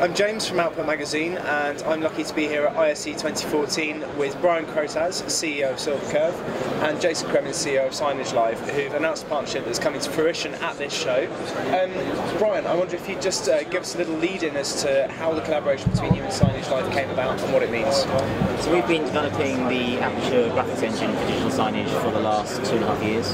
I'm James from Output Magazine, and I'm lucky to be here at ISE 2014 with Bryan Crotaz, CEO of Silver Curve, and Jason Cremins, CEO of Signagelive, who've announced a partnership that's coming to fruition at this show. Bryan, I wonder if you'd just give us a little lead-in as to how the collaboration between you and Signagelive came about and what it means. So we've been developing the Aperture graphics engine for digital signage for the last 2.5 years.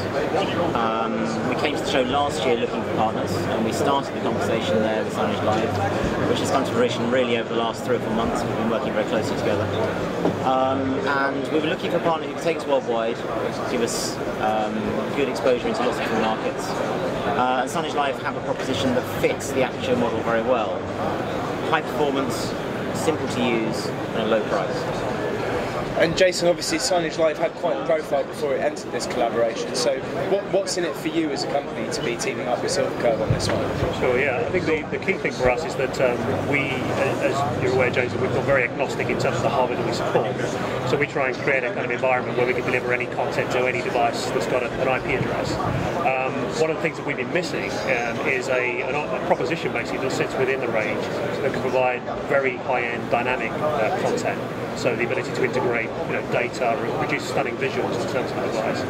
We came to the show last year looking for partners, and we started the conversation there with Signagelive, which has come to fruition really over the last 3 or 4 months. We've been working very closely together. And we were looking for a partner who could take us worldwide, give us good exposure into lots of different markets. And Signagelive have a proposition that fits the Aperture model very well. High performance, simple to use, and a low price. And Jason, obviously Signagelive had quite a profile before it entered this collaboration, so what's in it for you as a company to be teaming up with Silver Curve on this one? Sure, yeah. I think the key thing for us is that we, as you're aware, Jason, we've got very agnostic in terms of the hardware that we support. So we try and create a kind of environment where we can deliver any content to any device that's got an IP address. One of the things that we've been missing is a proposition basically that sits within the range that can provide very high-end dynamic content. So the ability to integrate data, produce stunning visuals in terms of the device,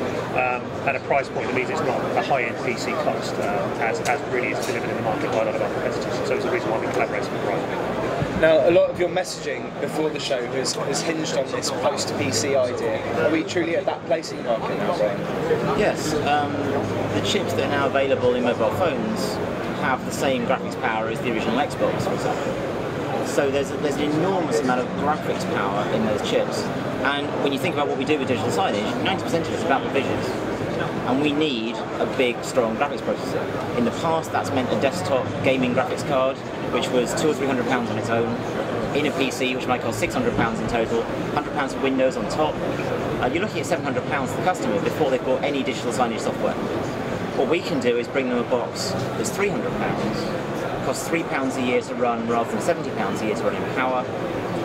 at a price point that means it's not a high-end PC cost, as really is delivered in the market by a lot of our competitors. So it's a reason why we collaborate with Bryan. Now, a lot of your messaging before the show has hinged on this post-PC idea. Are we truly at that place in the market now, Bryan? Yes. The chips that are now available in mobile phones have the same graphics power as the original Xbox, for example. So there's an enormous amount of graphics power in those chips. And when you think about what we do with digital signage, 90% of it's about the visuals. And we need a big, strong graphics processor. In the past, that's meant a desktop gaming graphics card, which was £200 or £300 on its own, in a PC, which might cost £600 in total, £100 for Windows on top. You're looking at £700 to the customer before they've bought any digital signage software. What we can do is bring them a box that's £300, costs £3 a year to run rather than £70 a year to run in power,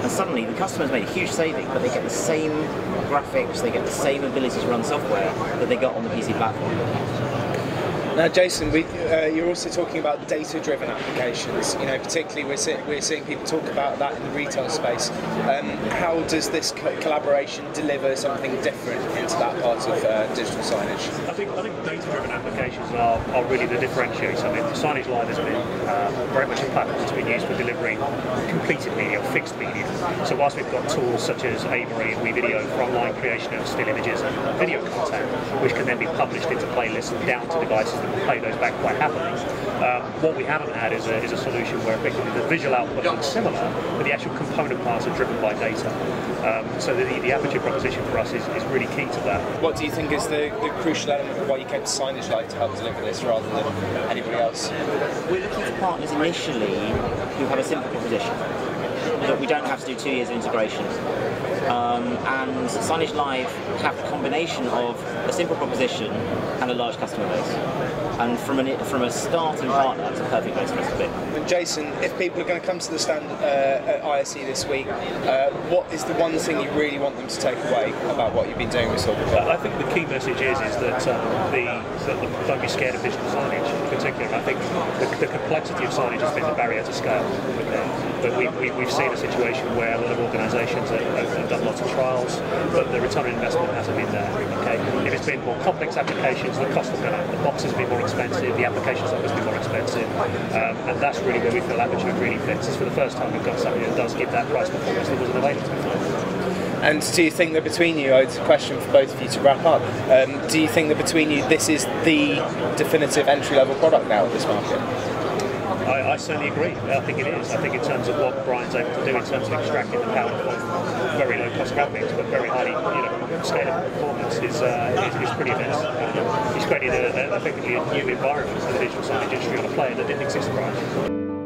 and suddenly the customer's made a huge saving, but they get the same graphics, they get the same ability to run software that they got on the PC platform. Now, Jason, you're also talking about data-driven applications. Particularly we're seeing people talk about that in the retail space. How does this collaboration deliver something different into that part of digital signage? I think data-driven applications are really the differentiator. I mean, Signagelive has been very much a platform that's been used for delivering completed media or fixed media. So whilst we've got tools such as Avery and WeVideo for online creation of still images and video content, which can then be published into playlists and down to devices that will play those back quite happily. What we haven't had is a solution where effectively the visual output looks similar, but the actual component parts are driven by data. So the Aperture proposition for us is really key to that. What do you think is the crucial element of why you came to Signagelive to help deliver this rather than anybody else? We're looking for partners initially who have a simple proposition, that we don't have to do 2 years of integration. And Signagelive have the combination of a simple proposition and a large customer base. And from a starting partner, it's a perfect place for us to be. And Jason, if people are going to come to the stand at ISE this week, what is the one thing you really want them to take away about what you've been doing with Silver Curve? I think the key message is that don't be scared of digital signage in particular. I think the complexity of signage has been the barrier to scale. But we've seen a situation where a lot of organisations have done lots of trials, but the return on investment hasn't been there. Okay? If it's been more complex applications, the cost has gone up. The boxes have been more expensive, the applications have been more expensive, and that's really where we feel Aperture really fits. It's for the first time we've got something that does give that price performance that wasn't available before. And do you think that between you, it's a question for both of you to wrap up, do you think that between you this is the definitive entry-level product now in this market? I certainly agree. I think it is. I think in terms of what Bryan's able to do in terms of extracting the power from very low cost graphics but very highly scalable performance is pretty immense. He's created effectively a new environment for the digital signage industry on a player that didn't exist prior.